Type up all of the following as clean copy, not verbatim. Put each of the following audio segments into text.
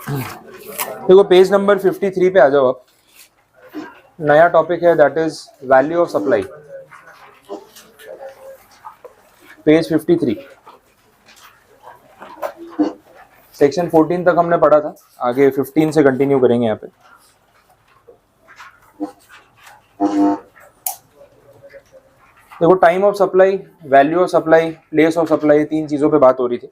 देखो page number 53 पे आ जाओ आप। नया टॉपिक है that is value of supply. Page 53 section 14 तक हमने पढ़ा था, आगे 15 से कंटिन्यू करेंगे यहाँ पे। देखो time of supply, value of supply, place of supply, तीन चीज़ों पे बात हो रही थी।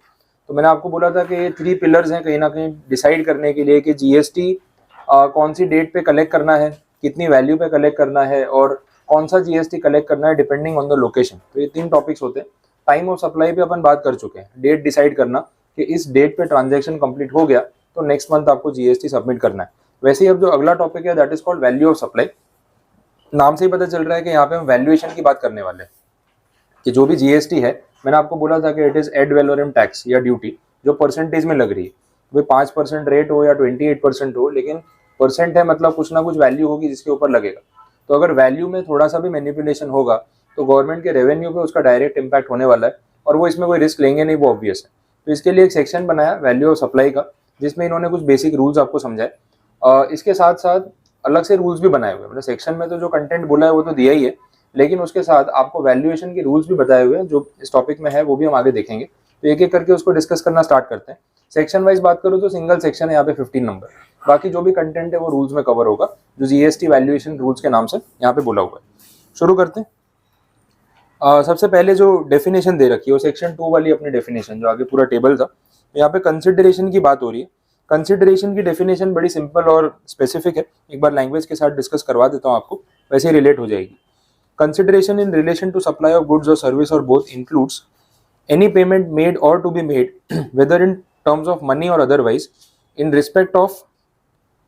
तो मैंने आपको बोला था कि ये 3 पिलर्स हैं कहीं ना कहीं डिसाइड करने के लिए कि जीएसटी कौन सी डेट पे कलेक्ट करना है, कितनी वैल्यू पे कलेक्ट करना है और कौन सा जीएसटी कलेक्ट करना है डिपेंडिंग ऑन द लोकेशन। तो ये 3 टॉपिक्स होते हैं। टाइम ऑफ सप्लाई पे अपन बात कर चुके हैं, डेट डिसाइड करना कि इस डेट पे ट्रांजेक्शन कंप्लीट हो गया तो नेक्स्ट मंथ आपको जीएसटी सबमिट करना है। वैसे ही अब जो अगला टॉपिक है that is called value of supply. नाम से ही पता चल रहा है कि यहाँ पे हम वैल्यूएशन की बात करने वाले हैं कि जो भी जीएसटी है, मैंने आपको बोला था कि it is ad valorem tax या ड्यूटी जो परसेंटेज में लग रही है। भाई 5% रेट हो या 28% हो, लेकिन परसेंट है मतलब कुछ ना कुछ वैल्यू होगी जिसके ऊपर लगेगा। तो अगर वैल्यू में थोड़ा सा भी मैनिपुलेशन होगा तो गवर्नमेंट के रेवेन्यू पे उसका डायरेक्ट इम्पैक्ट होने वाला है और वो इसमें कोई रिस्क लेंगे नहीं, वो ऑब्वियस है। तो इसके लिए एक सेक्शन बनाया वैल्यू ऑफ सप्लाई का, जिसमें इन्होंने कुछ बेसिक रूल्स आपको समझाए। इसके साथ साथ अलग से रूल्स भी बनाए हुए, मतलब सेक्शन में तो जो कंटेंट बोला है वो तो दिया ही है, लेकिन उसके साथ आपको वैल्यूएशन के रूल्स भी बताए हुए हैं जो इस टॉपिक में है, वो भी हम आगे देखेंगे। तो एक एक करके उसको डिस्कस करना स्टार्ट करते हैं। सेक्शन वाइज बात करूँ तो सिंगल सेक्शन है यहाँ पे 15 नंबर, बाकी जो भी कंटेंट है वो रूल्स में कवर होगा जो जीएसटी वैल्यूएशन रूल्स के नाम से यहाँ पे बोला हुआ है। शुरू करते हैं। सबसे पहले जो डेफिनेशन दे रखी है वो सेक्शन 2 वाली अपनी डेफिनेशन, जो आगे पूरा टेबल था यहाँ पे कंसिडरेशन की बात हो रही है। कंसिडरेशन की डेफिनेशन बड़ी सिंपल और स्पेसिफिक है, एक बार लैंग्वेज के साथ डिस्कस करवा देता हूँ आपको, वैसे ही रिलेट हो जाएगी। Consideration in relation to supply of goods or service or both includes any payment made or to be made, whether in terms of money or otherwise, in respect of,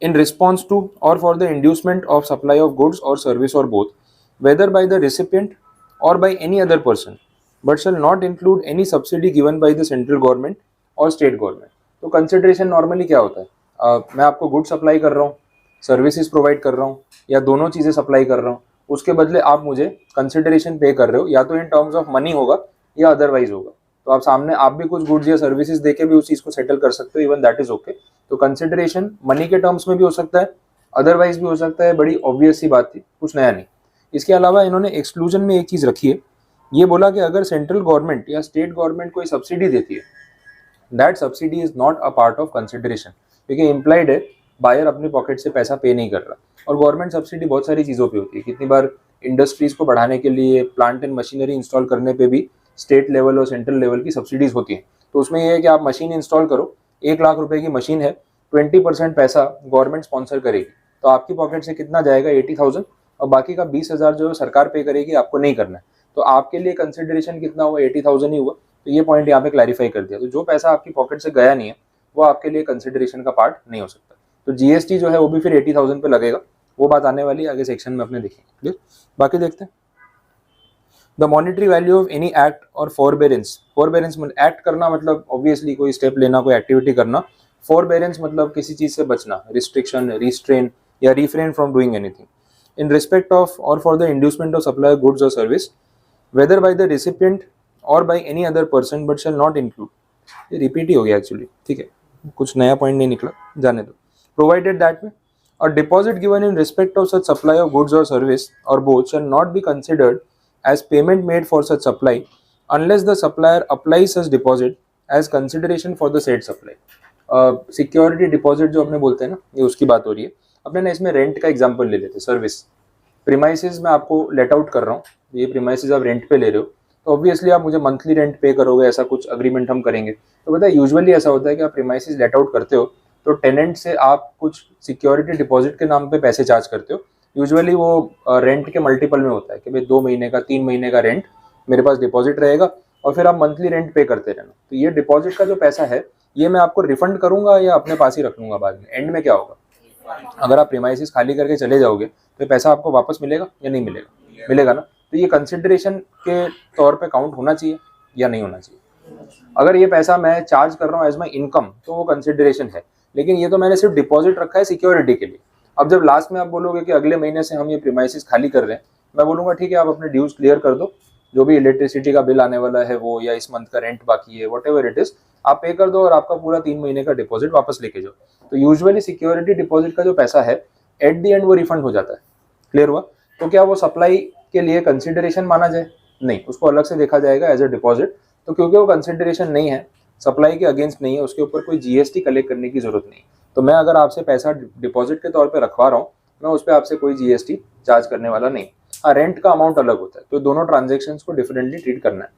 in response to, or for the inducement of supply of goods or service or both, whether by the recipient or by any other person, but shall not include any subsidy given by the central government or state government. तो consideration normally क्या होता है? मैं आपको good supply कर रहा हूँ, services provide कर रहा हूँ या दोनों चीज़ें सप्लाई कर रहा हूँ, उसके बदले आप मुझे कंसिडरेशन पे कर रहे हो, या तो इन टर्म्स ऑफ मनी होगा या अदरवाइज होगा। तो आप सामने आप भी कुछ गुड्स या सर्विसेज देके भी उस चीज़ को सेटल कर सकते हो, इवन दैट इज ओके। तो कंसिडरेशन मनी के टर्म्स में भी हो सकता है, अदरवाइज भी हो सकता है, बड़ी ऑब्वियस सी बात थी, कुछ नया नहीं। इसके अलावा इन्होंने एक्सक्लूजन में एक चीज़ रखी है, ये बोला कि अगर सेंट्रल गवर्नमेंट या स्टेट गवर्नमेंट कोई सब्सिडी देती है, that subsidy is not a part of consideration, क्योंकि इम्प्लाइड है बायर अपनी पॉकेट से पैसा पे नहीं कर रहा। और गवर्नमेंट सब्सिडी बहुत सारी चीज़ों पे होती है, कितनी बार इंडस्ट्रीज को बढ़ाने के लिए, प्लांट एंड मशीनरी इंस्टॉल करने पे भी स्टेट लेवल और सेंट्रल लेवल की सब्सिडीज होती हैं। तो उसमें ये है कि आप मशीन इंस्टॉल करो, 1 लाख रुपए की मशीन है, 20% पैसा गवर्नमेंट स्पॉन्सर करेगी, तो आपकी पॉकेट से कितना जाएगा 80,000, और बाकी का 20,000 जो सरकार पे करेगी, आपको नहीं करना है। तो आपके लिए कंसिडरेशन कितना हुआ, 80,000 ही हुआ। तो ये पॉइंट यहाँ पे क्लैरिफाई कर दिया। तो जो पैसा आपकी पॉकेट से गया नहीं है वो आपके लिए कंसिडरेशन का पार्ट नहीं हो सकता। तो जीएसटी जो है वो भी फिर 80,000 पे लगेगा, वो बात आने वाली आगे सेक्शन में अपने देखेंगे। क्लियर? बाकी देखते हैं। The monetary value of any act और फॉरबेरेंस। फॉरबेरेंस मतलब एक्ट करना, मतलब ऑब्वियसली कोई स्टेप लेना, कोई एक्टिविटी करना। फॉरबेरेंस मतलब किसी चीज से बचना, रिस्ट्रिक्शन, रिस्ट्रेन या refrain from doing anything in respect of और for the inducement of supply goods और service, whether by the recipient और by any other person, but shall not include. ये रिपीट ही हो गया एक्चुअली, ठीक है, कुछ नया पॉइंट नहीं निकला, जाने दो। प्रोवाइडेड दैट में a deposit given in respect of such supply of goods or service or both shall not be considered as payment made for such supply unless the supplier applies such deposit as consideration for the said supply. Security deposit जो अपने बोलते हैं ना, ये उसकी बात हो रही है। अपने ना इसमें रेंट का एग्जांपल ले लेते हैं। सर्विस प्रीमाइसेस में आपको लेट आउट कर रहा हूँ, ये प्रीमाइसेस आप रेंट पे ले रहे हो, तो ऑब्वियसली आप मुझे मंथली रेंट पे करोगे, ऐसा कुछ अग्रीमेंट हम करेंगे। तो पता है यूजुअली ऐसा होता है कि आप प्रीमाइसेस लेट आउट करते हो तो टेनेंट से आप कुछ सिक्योरिटी डिपॉजिट के नाम पे पैसे चार्ज करते हो। यूजुअली वो रेंट के मल्टीपल में होता है कि भाई 2 महीने का, 3 महीने का रेंट मेरे पास डिपॉजिट रहेगा और फिर आप मंथली रेंट पे करते रहना। तो ये डिपॉजिट का जो पैसा है ये मैं आपको रिफंड करूंगा या अपने पास ही रख लूंगा बाद में। एंड में क्या होगा, अगर आप प्रीमाइसेस खाली करके चले जाओगे तो पैसा आपको वापस मिलेगा या नहीं मिलेगा? मिलेगा ना। तो ये कंसिडरेशन के तौर पे काउंट होना चाहिए या नहीं होना चाहिए? अगर ये पैसा मैं चार्ज कर रहा हूँ एज माई इनकम तो वो कंसिडरेशन है, लेकिन ये तो मैंने सिर्फ डिपॉजिट रखा है सिक्योरिटी के लिए। अब जब लास्ट में आप बोलोगे कि अगले महीने से हम ये प्रीमाइसेस खाली कर रहे हैं, मैं बोलूँगा ठीक है, आप अपने ड्यूज क्लियर कर दो, जो भी इलेक्ट्रिसिटी का बिल आने वाला है वो, या इस मंथ का रेंट बाकी है, वट एवर इट इज, आप पे कर दो और आपका पूरा 3 महीने का डिपॉजिट वापस लेके जाओ। तो यूजुअली सिक्योरिटी डिपॉजिट का जो पैसा है एट द एंड वो रिफंड हो जाता है। क्लियर हुआ? तो क्या वो सप्लाई के लिए कंसिडरेशन माना जाए? नहीं, उसको अलग से देखा जाएगा एज अ डिपॉजिट। तो क्योंकि वो कंसिडरेशन नहीं है, सप्लाई के अगेंस्ट नहीं है, उसके ऊपर कोई जीएसटी कलेक्ट करने की जरूरत नहीं। तो मैं अगर आपसे पैसा डिपॉजिट के तौर पे रखवा रहा हूँ, मैं उस पर आपसे कोई जीएसटी चार्ज करने वाला नहीं। हाँ, रेंट का अमाउंट अलग होता है, तो दोनों ट्रांजेक्शन्स को डिफरेंटली ट्रीट करना है।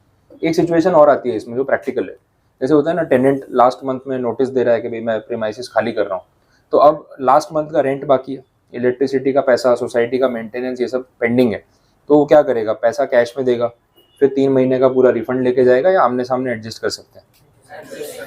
एक सिचुएशन और आती है इसमें जो प्रैक्टिकल है, जैसे होता है ना, टेनेंट लास्ट मंथ में नोटिस दे रहा है कि भाई मैं प्रीमाइसिस खाली कर रहा हूँ, तो अब लास्ट मंथ का रेंट बाकी है, इलेक्ट्रिसिटी का पैसा, सोसाइटी का मेंटेनेंस, ये सब पेंडिंग है। तो वो क्या करेगा, पैसा कैश में देगा, फिर 3 महीने का पूरा रिफंड लेके जाएगा, या आमने सामने एडजस्ट कर सकते हैं?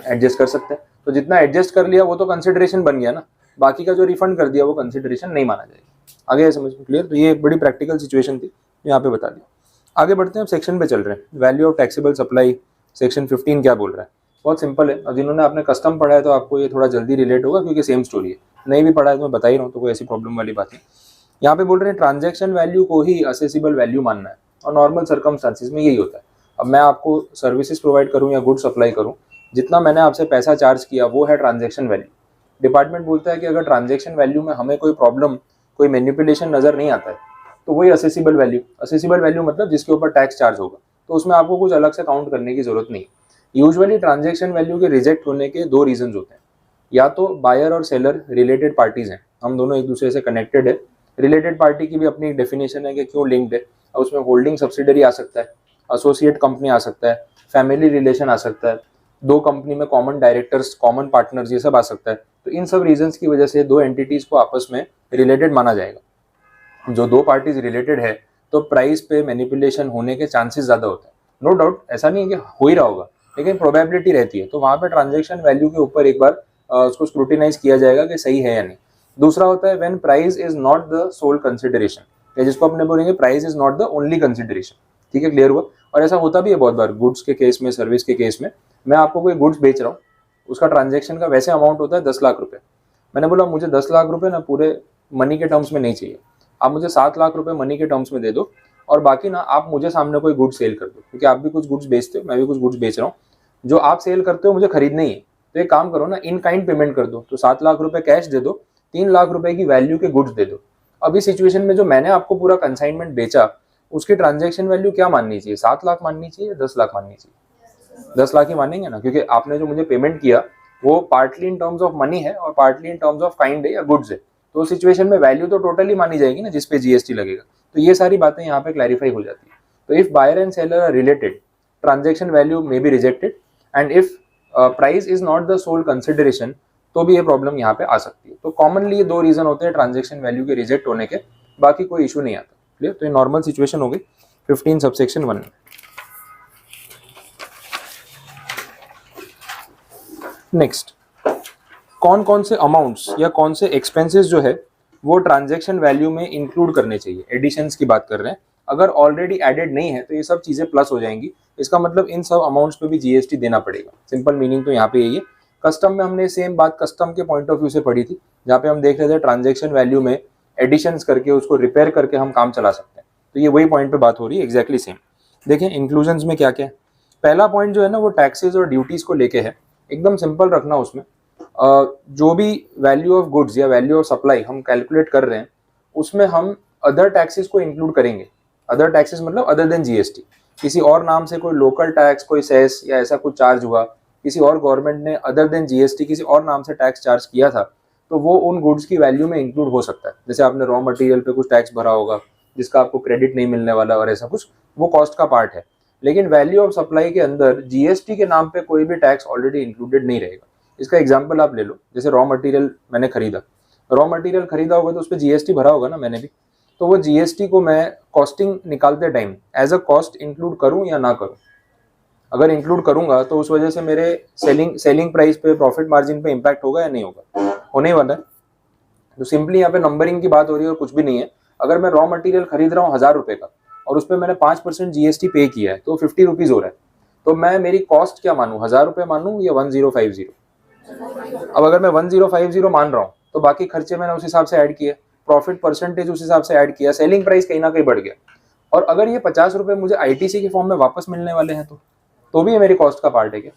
एडजस्ट कर सकते हैं। तो जितना एडजस्ट कर लिया वो तो कंसिडरेशन बन गया ना, बाकी का जो रिफंड कर दिया वो कंसिडरेशन नहीं माना जाएगा। आगे समझ में क्लियर? तो ये बड़ी प्रैक्टिकल सिचुएशन थी, यहाँ पे बता दिया। आगे बढ़ते हैं, अब सेक्शन पे चल रहे हैं, value of taxable supply. Section 15 क्या बोल रहा है? बहुत सिंपल है। अब जिन्होंने आपने कस्टम पढ़ा है तो आपको ये थोड़ा जल्दी रिलेट होगा, क्योंकि सेम स्टोरी है। नहीं भी पढ़ा है तो मैं बता ही रहा हूँ, तो कोई ऐसी प्रॉब्लम वाली बात नहीं। यहाँ पे बोल रहे हैं ट्रांजैक्शन वैल्यू को ही असेसिबल वैल्यू मानना है, और नॉर्मल सर्कमस्टांसिस में यही होता है। अब मैं आपको सर्विसेज प्रोवाइड करूँ या गुड सप्लाई करूँ, जितना मैंने आपसे पैसा चार्ज किया वो है ट्रांजैक्शन वैल्यू। डिपार्टमेंट बोलता है कि अगर ट्रांजैक्शन वैल्यू में हमें कोई प्रॉब्लम, कोई मैनिपुलेशन नजर नहीं आता है, तो वही असेसिबल वैल्यू। असेसिबल वैल्यू मतलब जिसके ऊपर टैक्स चार्ज होगा, तो उसमें आपको कुछ अलग से काउंट करने की जरूरत नहीं। यूजुअली ट्रांजैक्शन वैल्यू के रिजेक्ट होने के 2 रीजन होते हैं। या तो बायर और सेलर रिलेटेड पार्टीज हैं, हम दोनों एक दूसरे से कनेक्टेड है। रिलेटेड पार्टी की भी अपनी डेफिनेशन है कि क्यों लिंक्ड है, और उसमें होल्डिंग सब्सिडरी आ सकता है, एसोसिएट कंपनी आ सकता है, फैमिली रिलेशन आ सकता है, 2 कंपनी में कॉमन डायरेक्टर्स, कॉमन पार्टनर्स, ये सब आ सकता है। तो इन सब रीजंस की वजह से 2 एंटिटीज को आपस में रिलेटेड माना जाएगा। जो 2 पार्टीज रिलेटेड है तो प्राइस पे मैनिपुलेशन होने के चांसेस ज्यादा होते हैं। नो डाउट, ऐसा नहीं है कि हो ही रहा होगा, लेकिन प्रोबेबिलिटी रहती है। तो वहां पे ट्रांजैक्शन वैल्यू के ऊपर एक बार उसको स्क्रूटिनाइज किया जाएगा कि सही है या नहीं। दूसरा होता है when price is not the sole consideration, या जिसको अपने बोलेंगे price is not the only consideration. ठीक है, क्लियर हुआ? और ऐसा होता भी है बहुत बार, गुड्स के केस में, सर्विस के केस में। मैं आपको कोई गुड्स बेच रहा हूँ, उसका ट्रांजेक्शन का वैसे अमाउंट होता है 10 लाख रुपए। मैंने बोला मुझे 10 लाख रुपए ना पूरे मनी के टर्म्स में नहीं चाहिए, आप मुझे 7 लाख रुपए मनी के टर्म्स में दे दो, और बाकी ना आप मुझे सामने कोई गुड्स सेल कर दो, क्योंकि आप भी कुछ गुड्स बेचते हो, मैं भी कुछ गुड्स बेच रहा हूँ। जो आप सेल करते हो मुझे खरीदने ही है, तो एक काम करो ना, इन काइंड पेमेंट कर दो। तो 7 लाख रुपए कैश दे दो, 3 लाख रुपए की वैल्यू के गुड्स दे दो। अब इस सिचुएशन में जो मैंने आपको पूरा कंसाइनमेंट बेचा, उसकी ट्रांजैक्शन वैल्यू क्या माननी चाहिए? 7 लाख माननी चाहिए, 10 लाख माननी चाहिए? 10 लाख ही मानेंगे ना, क्योंकि आपने जो मुझे पेमेंट किया वो partly in terms of money है और partly in terms of kind है या गुड्स है। तो उस सिचुएशन में वैल्यू तो टोटली मानी जाएगी ना, जिसपे जीएसटी लगेगा। तो ये सारी बातें यहाँ पे क्लैरिफाई हो जाती है। तो if buyer and seller are related, transaction value may be rejected, and if price is not the sole consideration, तो भी ये प्रॉब्लम यहाँ पे आ सकती है। तो कॉमनली ये 2 रीजन होते हैं ट्रांजैक्शन वैल्यू के रिजेक्ट होने के, बाकी कोई इशू नहीं आता। क्लियर? तो ये नॉर्मल सिचुएशन हो गई 15 सबसेक्शन 1 में। नेक्स्ट, कौन कौन से अमाउंट्स या कौन से एक्सपेंसेस जो है वो ट्रांजैक्शन वैल्यू में इंक्लूड करने चाहिए? एडिशंस की बात कर रहे हैं। अगर ऑलरेडी एडेड नहीं है तो ये सब चीजें प्लस हो जाएंगी। इसका मतलब इन सब अमाउंट्स पे भी जीएसटी देना पड़ेगा। सिंपल मीनिंग तो यहाँ पे यही है। कस्टम में हमने सेम बात कस्टम के पॉइंट ऑफ व्यू से पढ़ी थी, जहाँ पे हम देख रहे थे ट्रांजैक्शन वैल्यू में एडिशंस करके उसको रिपेयर करके हम काम चला सकते हैं। तो ये वही पॉइंट पे बात हो रही है, एग्जैक्टली सेम। देखें इंक्लूजन्स में क्या क्या है। पहला पॉइंट जो है ना वो टैक्सेस और ड्यूटीज को लेके है। एकदम सिंपल रखना उसमें। जो भी वैल्यू ऑफ गुड्स या वैल्यू ऑफ सप्लाई हम कैलकुलेट कर रहे हैं, उसमें हम अदर टैक्सेस को इंक्लूड करेंगे। अदर टैक्सेस मतलब अदर देन जीएसटी। किसी और नाम से कोई लोकल टैक्स, कोई सेस या ऐसा कुछ चार्ज हुआ, किसी और गवर्नमेंट ने अदर देन जीएसटी किसी और नाम से टैक्स चार्ज किया था, तो वो उन गुड्स की वैल्यू में इंक्लूड हो सकता है। जैसे आपने रॉ मटेरियल पे कुछ टैक्स भरा होगा जिसका आपको क्रेडिट नहीं मिलने वाला, और ऐसा कुछ, वो कॉस्ट का पार्ट है। लेकिन वैल्यू ऑफ सप्लाई के अंदर जीएसटी के नाम पे कोई भी टैक्स ऑलरेडी इंक्लूडेड नहीं रहेगा। इसका एग्जांपल आप ले लो, जैसे रॉ मटेरियल मैंने खरीदा, रॉ मटेरियल खरीदा होगा तो उस पर जीएसटी भरा होगा ना मैंने भी, तो वो जीएसटी को मैं कॉस्टिंग निकालते time as a cost include करूं या ना करूं। अगर इंक्लूड करूंगा तो उस वजह से मेरे सेलिंग प्राइस पे, प्रॉफिट मार्जिन पे इम्पैक्ट होगा या नहीं होगा? होने वाला है। तो सिंपली यहाँ पे नंबरिंग की बात हो रही है और कुछ भी नहीं है। अगर मैं रॉ मटेरियल खरीद रहा हूँ 1000 रुपए का और उस पर मैंने 5% जीएसटी पे किया है, तो 50 रुपीज हो रहा है। तो मैं मेरी कॉस्ट क्या मानूं, 1000 रुपए मानूं या 1050? अब अगर मैं 1050 मान रहा हूँ तो बाकी खर्चे मैंने उस हिसाब से ऐड किए, प्रॉफिट परसेंटेज उस हिसाब से ऐड किया, सेलिंग प्राइस कहीं ना कहीं बढ़ गया। और अगर ये 50 रुपए मुझे आईटीसी के फॉर्म में वापस मिलने वाले हैं तो भी ये मेरी कॉस्ट का पार्ट है क्या?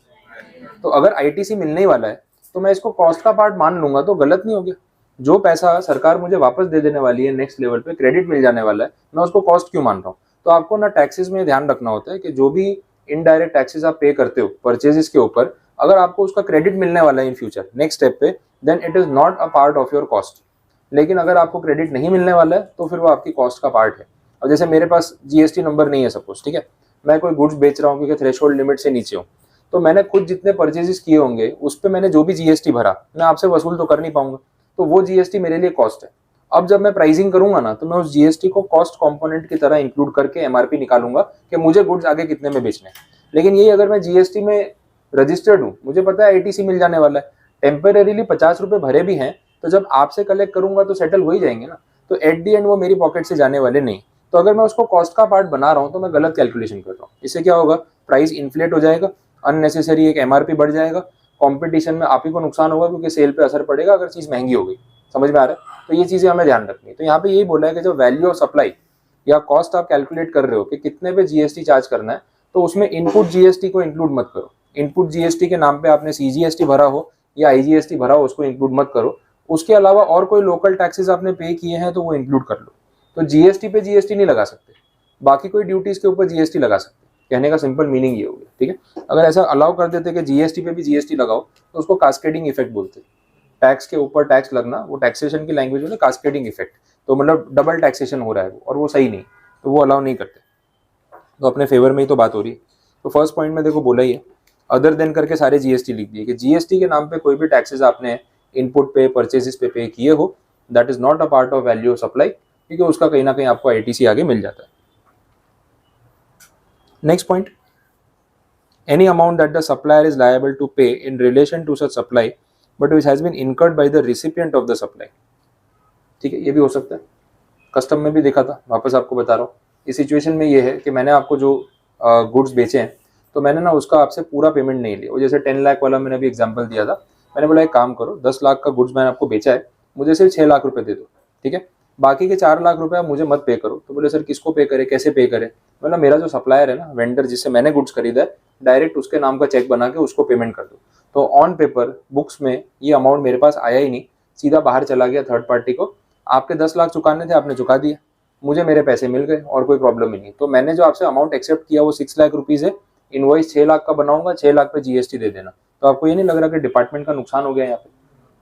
तो अगर आईटीसी मिलने ही वाला है तो मैं इसको कॉस्ट का पार्ट मान लूंगा तो गलत नहीं हो गया। जो पैसा सरकार मुझे वापस दे देने वाली है नेक्स्ट लेवल पे, क्रेडिट मिल जाने वाला है, मैं उसको कॉस्ट क्यों मान रहा हूँ। तो आपको ना टैक्सेस में ध्यान रखना होता है कि जो भी इनडायरेक्ट टैक्सेस आप पे करते हो परचेजेस के ऊपर, अगर आपको उसका क्रेडिट मिलने वाला है इन फ्यूचर नेक्स्ट स्टेप पे, then it is not a part of your cost. लेकिन अगर आपको क्रेडिट नहीं मिलने वाला है तो फिर वो आपकी कॉस्ट का पार्ट है। और जैसे मेरे पास जीएसटी नंबर नहीं है सपोज, ठीक है, मैं कोई गुड्स बेच रहा हूँ क्योंकि थ्रेशोल्ड लिमिट से नीचे हूँ, तो मैंने खुद जितने परचेजेस किए होंगे उस पर मैंने जो भी जीएसटी भरा मैं आपसे वसूल तो कर नहीं पाऊंगा, तो वो जीएसटी मेरे लिए कॉस्ट है। अब जब मैं प्राइसिंग करूंगा ना तो मैं उस जीएसटी को कॉस्ट कंपोनेंट की तरह इंक्लूड करके एमआरपी निकालूंगा कि मुझे गुड्स आगे कितने में बेचने हैं। लेकिन यही अगर मैं जीएसटी में रजिस्टर्ड हूँ, मुझे पता है आईटीसी मिल जाने वाला है, टेम्परेरीली 50 रुपए भरे भी हैं, तो जब आपसे कलेक्ट करूंगा तो सेटल हो ही जाएंगे ना, तो एट दी एंड वो मेरी पॉकेट से जाने वाले नहीं। तो अगर मैं उसको कॉस्ट का पार्ट बना रहा हूँ तो मैं गलत कैलकुलेशन कर रहा हूँ। इससे क्या होगा, प्राइस इन्फ्लेट हो जाएगा, अननेसेसरी एक एमआरपी बढ़ जाएगा, कंपटीशन में आप ही को नुकसान होगा क्योंकि सेल पे असर पड़ेगा अगर चीज महंगी हो गई। समझ में आ रहा है? तो ये चीजें हमें ध्यान रखनी है। तो यहाँ पे यही बोला है कि जो वैल्यू ऑफ सप्लाई या कॉस्ट आप कैलकुलेट कर रहे हो कि कितने पे जीएसटी चार्ज करना है, तो उसमें इनपुट जीएसटी को इंक्लूड मत करो। इनपुट जीएसटी के नाम पे आपने सीजीएसटी भरा हो या आईजीएसटी भरा हो उसको इंक्लूड मत करो। उसके अलावा और कोई लोकल टैक्सेस आपने पे किए हैं तो वो इंक्लूड कर लो। तो जीएसटी पे जीएसटी नहीं लगा सकते, बाकी कोई ड्यूटीज के ऊपर जीएसटी लगा सकते। कहने का सिंपल मीनिंग ये हो गया, ठीक है। अगर ऐसा अलाउ कर देते कि जीएसटी पे भी जीएसटी लगाओ तो उसको कास्केडिंग इफेक्ट बोलते हैं। टैक्स के ऊपर टैक्स लगना, वो टैक्सेशन की लैंग्वेज में कास्केडिंग इफेक्ट, तो मतलब डबल टैक्सेशन हो रहा है वो, और वो सही नहीं, तो वो अलाउ नहीं करते। तो अपने फेवर में ही तो बात हो रही है। तो फर्स्ट पॉइंट में देखो बोला ही है, अदर देन करके सारे जीएसटी लिख दिए कि जीएसटी के नाम पे कोई भी टैक्सेस आपने इनपुट पे परचेजेस पे किए हो, that is not a part of value of supply, क्योंकि उसका कहीं ना कहीं आपको आईटीसी आगे मिल जाता है। Next point, any amount that the supplier is liable to pay in relation to such supply but which has been incurred by the recipient of the supply। ठीक है, ये भी हो सकता है, कस्टम में भी देखा था, वापस आपको बता रहा हूँ। इस सिचुएशन में ये है कि मैंने आपको जो गुड्स बेचे हैं तो मैंने ना उसका आपसे पूरा पेमेंट नहीं लिया। वो जैसे 10 लाख वाला मैंने अभी एग्जांपल दिया था, मैंने बोला एक काम करो 10 लाख का गुड्स मैंने आपको बेचा है, मुझे सिर्फ 6 लाख रुपए दे दो, ठीक है, बाकी के 4 लाख रुपए आप मुझे मत पे करो। तो बोले सर किसको पे करे, कैसे पे करे। मतलब मेरा जो सप्लायर है ना, वेंडर जिससे मैंने गुड्स खरीदा है, डायरेक्ट उसके नाम का चेक बना के उसको पेमेंट कर दो। तो ऑन पेपर बुक्स में ये अमाउंट मेरे पास आया ही नहीं, सीधा बाहर चला गया थर्ड पार्टी को। आपके 10 लाख चुकाने थे, आपने चुका दिया, मुझे मेरे पैसे मिल गए और कोई प्रॉब्लम ही नहीं। तो मैंने जो आपसे अमाउंट एक्सेप्ट किया वो 6 लाख रुपीज़ है, इनवॉइस 6 लाख का बनाऊंगा, 6 लाख पे जीएसटी दे देना। तो आपको ये नहीं लग रहा कि डिपार्टमेंट का नुकसान हो गया यहाँ पे?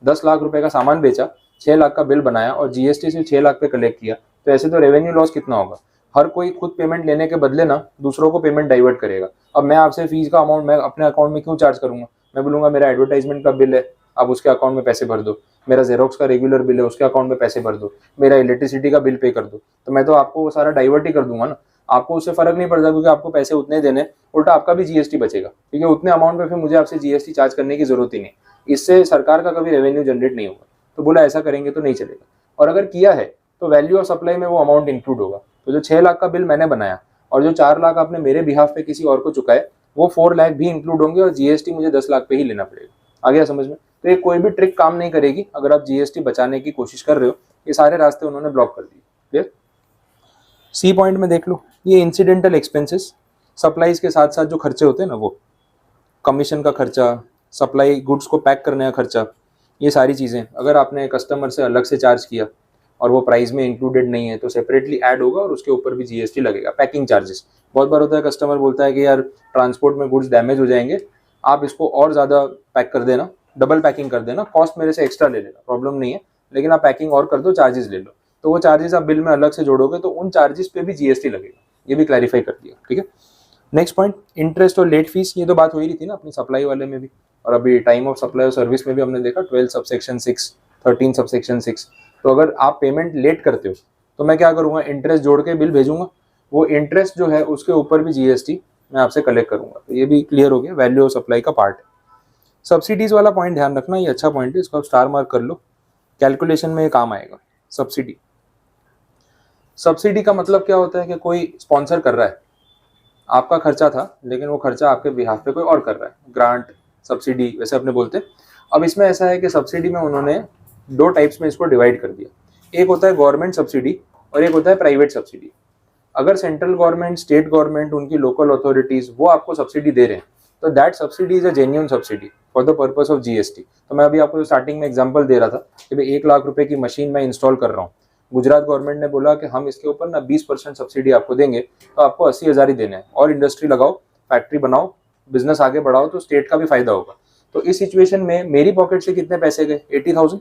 10 लाख रुपए का सामान बेचा, 6 लाख का बिल बनाया और जीएसटी से 6 लाख पे कलेक्ट किया, तो ऐसे तो रेवेन्यू लॉस कितना होगा। हर कोई खुद पेमेंट लेने के बदले ना दूसरों को पेमेंट डाइवर्ट करेगा। अब मैं आपसे फीस का अमाउंट मैं अपने अकाउंट में क्यों चार्ज करूंगा? मैं बोलूंगा मेरा एडवर्टाइजमेंट का बिल है, आप उसके अकाउंट में पैसे भर दो, मेरा जेरोक्स का रेगुलर बिल है उसके अकाउंट में पैसे भर दो, मेरा इलेक्ट्रिसिटी का बिल पे कर दो। तो मैं तो आपको वो सारा डाइवर्ट ही कर दूंगा ना, आपको उससे फर्क नहीं पड़ता क्योंकि आपको पैसे उतने देने, उल्टा आपका भी जीएसटी बचेगा क्योंकि उतने अमाउंट पे फिर मुझे आपसे जीएसटी चार्ज करने की जरूरत ही नहीं। इससे सरकार का कभी रेवेन्यू जनरेट नहीं होगा। तो बोला ऐसा करेंगे तो नहीं चलेगा, और अगर किया है तो वैल्यू ऑफ सप्लाई में वो अमाउंट इंक्लूड होगा। तो जो 6 लाख का बिल मैंने बनाया और जो 4 लाख आपने मेरे बिहाफ पे किसी और को चुकाए, वो 4 लाख भी इंक्लूड होंगे और जीएसटी मुझे 10 लाख पे ही लेना पड़ेगा। आ गया समझ में? तो ये कोई भी ट्रिक काम नहीं करेगी अगर आप जीएसटी बचाने की कोशिश कर रहे हो। ये सारे रास्ते उन्होंने ब्लॉक कर दिए। क्लियर? सी पॉइंट में देख लो, ये इंसिडेंटल एक्सपेंसेस, सप्लाईज के साथ साथ जो खर्चे होते हैं ना, वो कमीशन का खर्चा, सप्लाई गुड्स को पैक करने का खर्चा, ये सारी चीज़ें अगर आपने कस्टमर से अलग से चार्ज किया और वो प्राइस में इंक्लूडेड नहीं है तो सेपरेटली ऐड होगा और उसके ऊपर भी जीएसटी लगेगा। पैकिंग चार्जेस, बहुत बार होता है कस्टमर बोलता है कि यार ट्रांसपोर्ट में गुड्स डैमेज हो जाएंगे, आप इसको और ज़्यादा पैक कर देना, डबल पैकिंग कर देना, कॉस्ट मेरे से एक्स्ट्रा ले लेना, प्रॉब्लम नहीं है, लेकिन आप पैकिंग और कर दो, चार्जेस ले लो। तो वो चार्जेस आप बिल में अलग से जोड़ोगे तो उन चार्जेस पे भी जीएसटी लगेगा। ये भी क्लैरिफाई कर दिया, ठीक है। नेक्स्ट पॉइंट, इंटरेस्ट और लेट फीस, ये तो बात हो ही रही थी ना अपनी सप्लाई वाले में भी, और अभी टाइम ऑफ सप्लाई और सर्विस में भी हमने देखा 12 सबसेक्शन 6, 13 सबसेक्शन 6। तो अगर आप पेमेंट लेट करते हो तो मैं क्या करूँगा, इंटरेस्ट जोड़ के बिल भेजूंगा, वो इंटरेस्ट जो है उसके ऊपर भी जीएसटी मैं आपसे कलेक्ट करूंगा। तो ये भी क्लियर हो गया, वैल्यू ऑफ सप्लाई का पार्ट है। सब्सिडीज वाला पॉइंट ध्यान रखना, ये अच्छा पॉइंट है, इसको आप स्टार मार्क कर लो, कैलकुलेशन में ये काम आएगा। सब्सिडी, सब्सिडी का मतलब क्या होता है कि कोई स्पॉन्सर कर रहा है, आपका खर्चा था लेकिन वो खर्चा आपके बिहाफ पे कोई और कर रहा है, ग्रांट, सब्सिडी वैसे अपने बोलते हैं। अब इसमें ऐसा है कि सब्सिडी में उन्होंने 2 टाइप्स में इसको डिवाइड कर दिया। एक होता है गवर्नमेंट सब्सिडी और एक होता है प्राइवेट सब्सिडी। अगर सेंट्रल गवर्नमेंट, स्टेट गवर्नमेंट, उनकी लोकल अथॉरिटीज वो आपको सब्सिडी दे रहे हैं तो that subsidy is a genuine subsidy for the purpose of GST. तो मैं अभी आपको स्टार्टिंग में एग्जांपल दे रहा था कि भाई 1 लाख रुपए की मशीन मैं इंस्टॉल कर रहा हूँ, गुजरात गवर्नमेंट ने बोला कि हम इसके ऊपर ना 20% सब्सिडी आपको देंगे, तो आपको 80,000 ही देने हैं, और इंडस्ट्री लगाओ, फैक्ट्री बनाओ, बिजनेस आगे बढ़ाओ, तो स्टेट का भी फायदा होगा। तो इस सिचुएशन में मेरी पॉकेट से कितने पैसे गए? 80,000।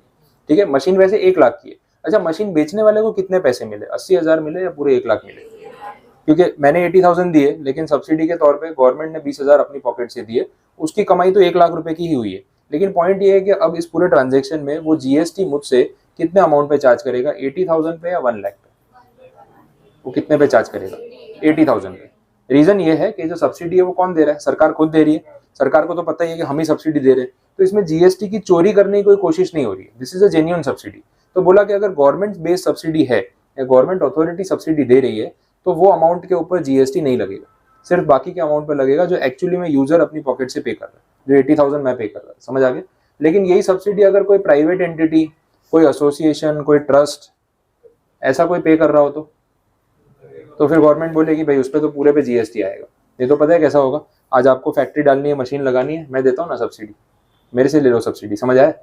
ठीक है, मशीन वैसे 1 लाख की है। अच्छा, मशीन बेचने वाले को कितने पैसे मिले? 80,000 मिले या पूरे 1 लाख मिले? क्योंकि मैंने 80,000 दिए, लेकिन सब्सिडी के तौर पे गवर्नमेंट ने 20,000 अपनी पॉकेट से दिए, उसकी कमाई तो 1 लाख रुपए की ही हुई है। लेकिन पॉइंट ये है कि अब इस पूरे ट्रांजेक्शन में वो जीएसटी मुझसे कितने अमाउंट पे चार्ज करेगा? 80,000 पे या 1 लाख पे? वो कितने पे चार्ज करेगा? 80,000 पे। रीजन ये है कि जो सब्सिडी है वो कौन दे रहा है? सरकार खुद दे रही है। सरकार को तो पता ही है कि हम ही सब्सिडी दे रहे हैं, तो इसमें जीएसटी की चोरी करने की कोई कोशिश नहीं हो रही है। This is a genuine subsidy. तो बोला कि अगर गवर्नमेंट बेस्ड सब्सिडी है या गवर्नमेंट अथॉरिटी सब्सिडी दे रही है, तो वो अमाउंट के ऊपर जीएसटी नहीं लगेगा, सिर्फ बाकी के अमाउंट पर लगेगा जो एक्चुअली में यूजर अपनी पॉकेट से पे कर रहा है, जो 80,000 मैं पे कर रहा है। समझ आ गया? लेकिन यही सब्सिडी अगर कोई प्राइवेट एंटिटी, कोई एसोसिएशन, कोई ट्रस्ट, ऐसा कोई पे कर रहा हो तो फिर गवर्नमेंट बोलेगी भाई उस पर तो पूरे पे जीएसटी आएगा। ये तो पता है कैसा होगा? आज आपको फैक्ट्री डालनी है, मशीन लगानी है, मैं देता हूँ ना सब्सिडी, मेरे से ले लो सब्सिडी। समझ आया?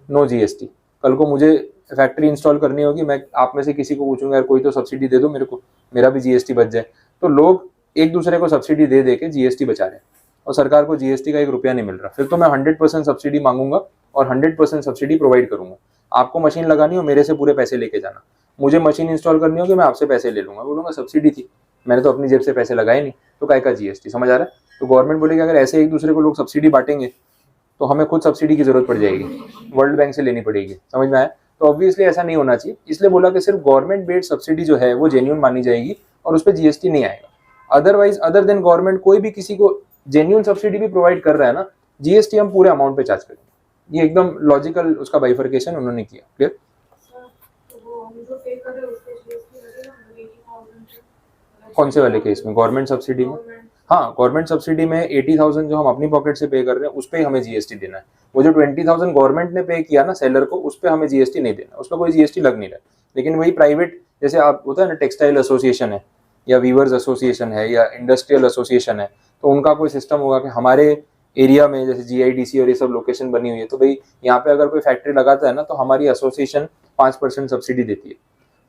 No GST. कल को मुझे फैक्ट्री इंस्टॉल करनी होगी, मैं आप में से किसी को पूछूंगा यार कोई तो सब्सिडी दे दो मेरे को, मेरा भी जीएसटी बच जाए। तो लोग एक दूसरे को सब्सिडी दे दे के जीएसटी बचा रहे हैं, और सरकार को जीएसटी का 1 रुपया नहीं मिल रहा। फिर तो मैं 100% सब्सिडी मांगूंगा और 100% सब्सिडी प्रोवाइड करूंगा। आपको मशीन लगानी हो, मेरे से पूरे पैसे लेके जाना। मुझे मशीन इंस्टॉल करनी होगी, मैं आपसे पैसे ले लूंगा, बोलूंगा सब्सिडी थी, मैंने तो अपनी जेब से पैसे लगाए नहीं, तो काय का जीएसटी। समझ आ रहा है? तो गवर्नमेंट बोलेगी अगर ऐसे एक दूसरे को लोग सब्सिडी बांटेंगे तो हमें खुद सब्सिडी की जरूरत पड़ जाएगी, वर्ल्ड बैंक से लेनी पड़ेगी। समझ में आया? तो ऑब्वियसली ऐसा नहीं होना चाहिए, इसलिए बोला कि सिर्फ गवर्नमेंट बेस्ड सब्सिडी जो है वो जेन्युइन मानी जाएगी और उस पर जीएसटी नहीं आएगा। अदरवाइज अदर देन गवर्नमेंट कोई भी किसी को जेन्युइन सब्सिडी भी प्रोवाइड कर रहा है ना, जीएसटी हम पूरे अमाउंट पे चार्ज करेंगे। ये एकदम लॉजिकल उसका बाइफर्केशन उन्होंने किया। क्लियर? कौन से वाले केस में? गवर्नमेंट सब्सिडी में? हाँ, गवर्नमेंट सब्सिडी में 80,000 जो हम अपनी पॉकेट से पे कर रहे हैं उस पर हमें जीएसटी देना है। वो जो 20,000 गवर्नमेंट ने पे किया ना सेलर को, उस पर हमें जीएसटी नहीं देना, उस पर कोई जीएसटी लग नहीं रहा। लेकिन वही प्राइवेट, जैसे आप होता है ना, टेक्सटाइल एसोसिएशन है या वीवर्स एसोसिएशन है या इंडस्ट्रियल एसोसिएशन है, तो उनका कोई सिस्टम होगा कि हमारे एरिया में जैसे जीआईडीसी और ये सब लोकेशन बनी हुई है, तो भाई यहाँ पे अगर कोई फैक्ट्री लगाता है ना, तो हमारी एसोसिएशन 5% सब्सिडी देती है।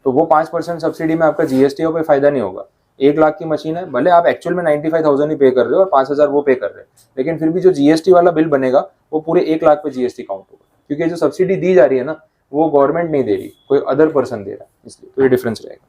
तो वो 5% सब्सिडी में आपका जीएसटी का कोई फायदा नहीं होगा। 1 लाख की मशीन है, भले आप एक्चुअल में 95,000 ही पे कर रहे हो और 5,000 वो पे कर रहे हैं, लेकिन फिर भी जो जीएसटी वाला बिल बनेगा वो पूरे 1 लाख पे जीएसटी काउंट होगा, क्योंकि जो सब्सिडी दी जा रही है ना, वो गवर्नमेंट नहीं दे रही, कोई अदर पर्सन दे रहा है, इसलिए तो ये डिफरेंस रहेगा।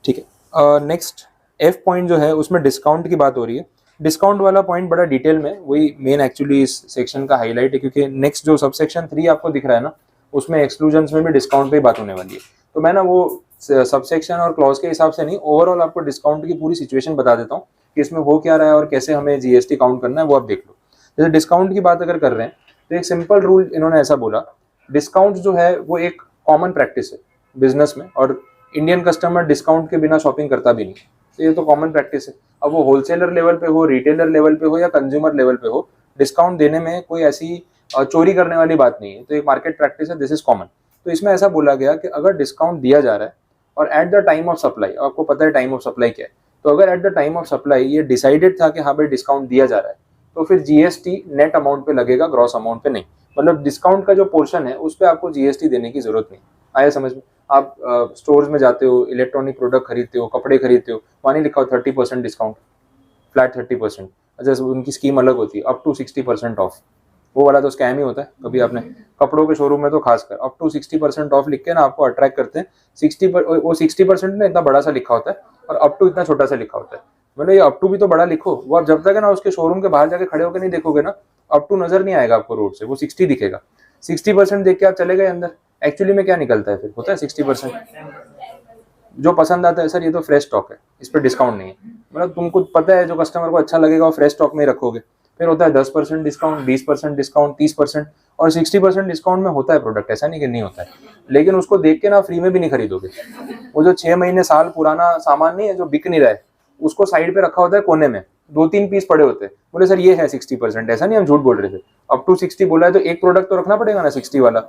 ठीक है, नेक्स्ट एफ पॉइंट जो है उसमें डिस्काउंट की बात हो रही है। डिस्काउंट वाला पॉइंट बड़ा डिटेल में, वही मेन एक्चुअली इस सेक्शन का हाईलाइट है, क्योंकि नेक्स्ट जो सबसेक्शन 3 आपको दिख रहा है ना, उसमें एक्सक्लूजन्स में भी डिस्काउंट पे बात होने वाली है। तो मैं ना वो सबसेक्शन और क्लॉज के हिसाब से नहीं, ओवरऑल आपको डिस्काउंट की पूरी सिचुएशन बता देता हूँ कि इसमें हो क्या रहा है और कैसे हमें जीएसटी काउंट करना है, वो आप देख लो। जैसे डिस्काउंट की बात अगर कर रहे हैं तो एक सिंपल रूल इन्होंने ऐसा बोला, डिस्काउंट जो है वो एक कॉमन प्रैक्टिस है बिजनेस में, और इंडियन कस्टमर डिस्काउंट के बिना शॉपिंग करता भी नहीं, तो ये तो कॉमन प्रैक्टिस है। अब वो होलसेलर लेवल पे हो, रिटेलर लेवल पे हो या कंज्यूमर लेवल पे हो, डिस्काउंट देने में कोई ऐसी चोरी करने वाली बात नहीं है, तो एक मार्केट प्रैक्टिस है, दिस इज कॉमन। तो इसमें ऐसा बोला गया कि अगर डिस्काउंट दिया जा रहा है और at the time of supply, आपको पता है टाइम ऑफ सप्लाई क्या है, तो अगर at the time of supply ये डिसाइडेड था कि हाँ भाई डिस्काउंट दिया जा रहा है, तो फिर जीएसटी नेट अमाउंट पे लगेगा, ग्रॉस अमाउंट पे नहीं। मतलब डिस्काउंट का जो पोर्शन है उस पर आपको जीएसटी देने की जरूरत नहीं। आया समझ में? आप स्टोर्स में जाते हो, इलेक्ट्रॉनिक प्रोडक्ट खरीदते हो, कपड़े खरीदते हो, वहाँ नहीं लिखा हो 30% डिस्काउंट, फ्लैट 30%। अच्छा, उनकी स्कीम अलग होती है, अप टू 60% ऑफ, वो वाला तो स्कैम ही होता है। कभी आपने कपड़ों के शोरूम में तो खासकर अप टू 60% ऑफ लिख के ना आपको अट्रैक्ट करते हैं। 60% ना इतना बड़ा सा लिखा होता है और अप टू इतना छोटा सा लिखा होता है। मतलब ये अप टू भी तो बड़ा लिखो, वो आप जब तक है ना उसके शोरूम के बाहर जाके खड़े होकर नहीं देखोगे ना, अप टू नजर नहीं आएगा आपको रोड से, वो 60 दिखेगा। 60% देख के आप चले गए अंदर, एक्चुअली में क्या निकलता है फिर? होता है 60%। जो पसंद आता है सर ये तो फ्रेश स्टॉक है, इस पर डिस्काउंट नहीं है, मतलब तुमको पता है जो कस्टमर को अच्छा लगेगा वो फ्रेश स्टॉक में रखोगे। फिर होता है 10% डिस्काउंट, 20% डिस्काउंट, 30% और 60% डिस्काउंट में होता है प्रोडक्ट, ऐसा नहीं कि नहीं होता है, लेकिन उसको देख के ना फ्री में भी नहीं खरीदोगे। वो जो 6 महीने साल पुराना सामान नहीं है जो बिक नहीं रहा है, उसको साइड पे रखा होता है कोने में, 2-3 पीस पड़े होते हैं, बोले सर ये है 60%, ऐसा नहीं हम झूठ बोल रहे थे, अप टू 60 बोला है तो एक प्रोडक्ट तो रखना पड़ेगा ना 60 वाला।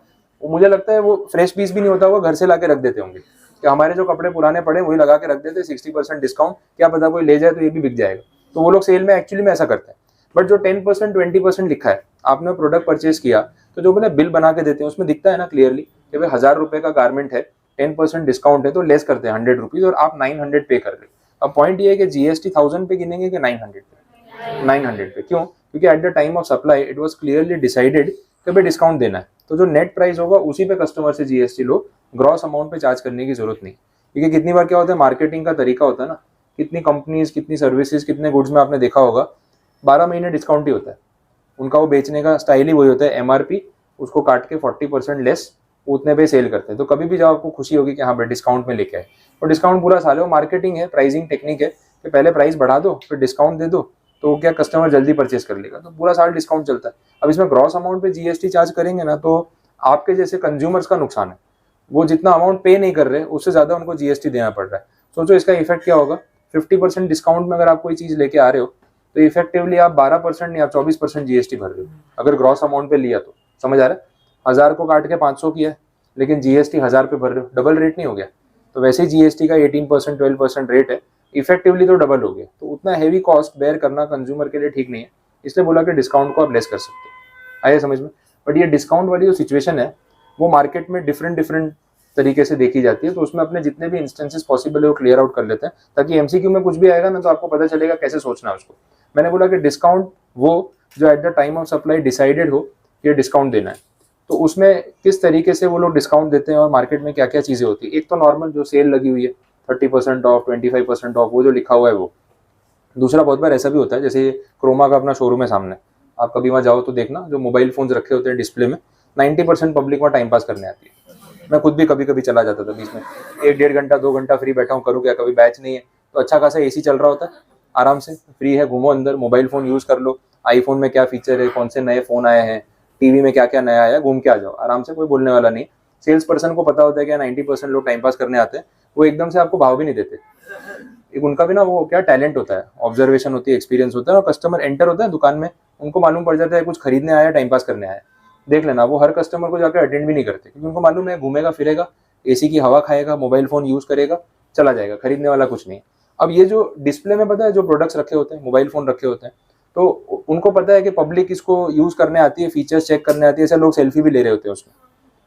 वो मुझे लगता है वो फ्रेश पीस भी नहीं होता, वो घर से ला के रख देते होंगे कि हमारे जो कपड़े पुराने पड़े वही लगा के रख देते 60% डिस्काउंट, क्या पता कोई ले जाए तो ये भी बिक जाएगा। तो वो लोग सेल में एक्चुअली में ऐसा करते हैं। बट जो 10% 20% लिखा है, आपने प्रोडक्ट परचेज किया तो जो बोले बिल बना के देते हैं उसमें दिखता है ना क्लियरली कि भाई 1000 रुपए का गारमेंट है, 10% डिस्काउंट है तो लेस करते हैं 100 रुपीज और आप 900 पे कर रहे हो। अब पॉइंट ये है कि जीएसटी 1000 पे गिनेंगे कि 900 पे? 900 पे। क्यों? क्योंकि at the time of supply it was clearly decided कि भाई डिस्काउंट देना है, तो जो नेट प्राइस होगा उसी पे कस्टमर से जीएसटी लो, ग्रॉस अमाउंट पे चार्ज करने की जरूरत नहीं। क्योंकि कितनी बार क्या होता है, मार्केटिंग का तरीका होता है ना, कितनी कंपनीज, कितनी सर्विसेज, कितने गुड्स में आपने देखा होगा 12 महीने डिस्काउंट ही होता है उनका। वो बेचने का स्टाइल ही वही होता है, एमआरपी उसको काट के 40% लेस उतने पे सेल करते हैं। तो कभी भी जब आपको खुशी होगी कि हाँ भाई डिस्काउंट में लेके आए, और डिस्काउंट पूरा साल है, वो मार्केटिंग है, प्राइसिंग टेक्निक है कि पहले प्राइस बढ़ा दो फिर डिस्काउंट दे दो, तो क्या कस्टमर जल्दी परचेस कर लेगा, तो पूरा साल डिस्काउंट चलता है। अब इसमें ग्रॉस अमाउंट पे जीएसटी चार्ज करेंगे ना तो आपके जैसे कंज्यूमर्स का नुकसान है, वो जितना अमाउंट पे नहीं कर रहे उससे ज्यादा उनको जीएसटी देना पड़ रहा है। सोचो इसका इफेक्ट क्या होगा। 50% डिस्काउंट में अगर आप कोई चीज लेके आ रहे हो तो इफेक्टिवली आप 12% नहीं, आप 24% जीएसटी भर रहे हो अगर ग्रॉस अमाउंट पे लिया तो। समझ आ रहा है? 1000 को काट के 500 किया है लेकिन जीएसटी 1000 पे भर रहे हो, डबल रेट नहीं हो गया? तो वैसे ही जीएसटी का 18% 12% रेट है, इफेक्टिवली तो डबल हो गया। तो उतना हैवी कॉस्ट बेयर करना कंज्यूमर के लिए ठीक नहीं है, इसलिए बोला कि डिस्काउंट को आप लेस कर सकते हो। आइए समझ में। बट ये डिस्काउंट वाली जो सिचुएशन है वो मार्केट में डिफरेंट डिफरेंट तरीके से देखी जाती है, तो उसमें अपने जितने भी इंस्टेंसेस पॉसिबल है वो क्लियर आउट कर लेते हैं, ताकि एमसीक्यू में कुछ भी आएगा ना तो आपको पता चलेगा कैसे सोचना है उसको। मैंने बोला कि डिस्काउंट वो जो at the time of supply decided हो ये डिस्काउंट देना है, तो उसमें किस तरीके से वो लोग डिस्काउंट देते हैं और मार्केट में क्या क्या चीज़ें होती है। एक तो नॉर्मल जो सेल लगी हुई है 30% ऑफ, 25% ऑफ, वो जो लिखा हुआ है वो। दूसरा बहुत बार ऐसा भी होता है, जैसे क्रोमा का अपना शोरूम है सामने, आप कभी वहाँ जाओ तो देखना, जो मोबाइल फोन्स रखे होते हैं डिस्प्ले में, 90% पब्लिक वहाँ टाइम पास करने आती है। मैं खुद भी कभी कभी चला जाता था बीच में, 1-1.5 घंटा 2 घंटा फ्री बैठा हूँ, करूँ क्या, कभी बैच नहीं है तो अच्छा खासा एसी चल रहा होता है, आराम से फ्री है, घूमो अंदर, मोबाइल फ़ोन यूज़ कर लो, आईफोन में क्या फीचर है, कौन से नए फ़ोन आए हैं, टीवी में क्या क्या नया आया, घूम के आ जाओ आराम से, कोई बोलने वाला नहीं। सेल्स पर्सन को पता होता है कि 90% लोग टाइम पास करने आते हैं, वो एकदम से आपको भाव भी नहीं देते। एक उनका भी ना वो क्या टैलेंट होता है, ऑब्जर्वेशन होती है, एक्सपीरियंस होता है, और कस्टमर एंटर होता है दुकान में, उनको मालूम पड़ जाता है कुछ खरीदने आया, टाइम पास करने आया। देख लेना, वो हर कस्टमर को जाकर अटेंड भी नहीं करते, क्योंकि उनको मालूम है घूमेगा फिरेगा, एसी की हवा खाएगा, मोबाइल फ़ोन यूज़ करेगा, चला जाएगा, खरीदने वाला कुछ नहीं। अब ये जो डिस्प्ले में पता है जो प्रोडक्ट्स रखे होते हैं, मोबाइल फ़ोन रखे होते हैं, तो उनको पता है कि पब्लिक इसको यूज़ करने आती है, फीचर्स चेक करने आती है, ऐसे लोग सेल्फी भी ले रहे होते हैं उसमें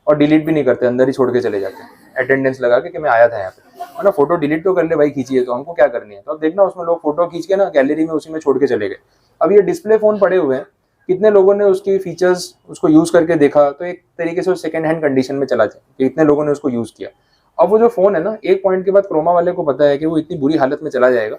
और डिलीट भी नहीं करते, अंदर ही छोड़ के चले जाते हैं अटेंडेंस लगा के कि मैं आया था यहाँ पे, है ना। फोटो डिलीट तो कर ले भाई, खींचिए, तो हमको क्या करनी है। तो अब देखना उसमें लोग फोटो खींच के ना गैलरी में उसी में छोड़ के चले गए। अब ये डिस्प्ले फ़ोन पड़े हुए हैं, कितने लोगों ने उसकी फीचर्स उसको यूज़ करके देखा, तो एक तरीके से सेकेंड हैंड कंडीशन में चला जाए कि इतने लोगों ने उसको यूज़ किया। अब वो जो फ़ोन है ना, एक पॉइंट के बाद क्रोमा वाले को पता है कि वो इतनी बुरी हालत में चला जाएगा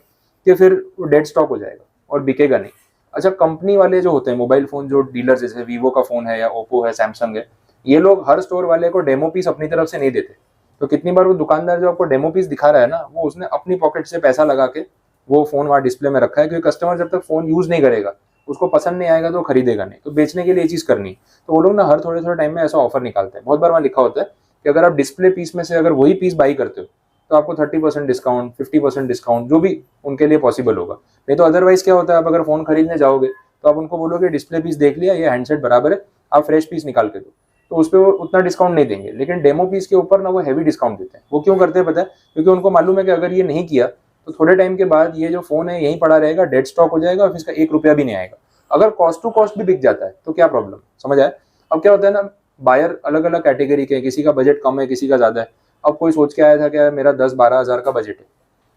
कि फिर वो डेड स्टॉक हो जाएगा और बिकेगा नहीं। अच्छा, कंपनी वाले जो होते हैं मोबाइल फ़ोन, जो डीलर जैसे वीवो का फ़ोन है या ओप्पो है, सैमसंग है, ये लोग हर स्टोर वाले को डेमो पीस अपनी तरफ से नहीं देते। तो कितनी बार वो दुकानदार जो आपको डेमो पीस दिखा रहा है ना, वो उसने अपनी पॉकेट से पैसा लगा के वो फ़ोन वहाँ डिस्प्ले में रखा है, क्योंकि कस्टमर जब तक फ़ोन यूज़ नहीं करेगा, उसको पसंद नहीं आएगा तो खरीदेगा नहीं। तो बेचने के लिए ये चीज़ करनी, तो वो लोग ना हर थोड़े थोड़े टाइम में ऐसा ऑफर निकालते हैं। बहुत बार वहाँ लिखा होता है कि अगर आप डिस्प्ले पीस में से अगर वही पीस बाई करते हो तो आपको 30% डिस्काउंट, 50% डिस्काउंट, जो भी उनके लिए पॉसिबल होगा। नहीं तो अदरवाइज क्या होता है, आप अगर फ़ोन खरीदने जाओगे तो आप उनको बोलोगे डिस्प्ले पीस देख लिया, ये हैंडसेट बराबर है, आप फ्रेश पीस निकाल के दो, तो उस पर वो उतना डिस्काउंट नहीं देंगे। लेकिन डेमो पीस के ऊपर ना वो हैवी डिस्काउंट देते हैं। वो क्यों करते हैं पता है? क्योंकि उनको मालूम है कि अगर ये नहीं किया तो थोड़े टाइम के बाद ये जो फ़ोन है यहीं पड़ा रहेगा, डेड स्टॉक हो जाएगा और इसका 1 रुपया भी नहीं आएगा। अगर कॉस्ट टू कॉस्ट भी बिक जाता है तो क्या प्रॉब्लम, समझ आए? अब क्या होता है ना, बायर अलग अलग कैटेगरी के, किसी का बजट कम है, किसी का ज़्यादा है। अब कोई सोच के आया था कि मेरा 10-12 हज़ार का बजट है,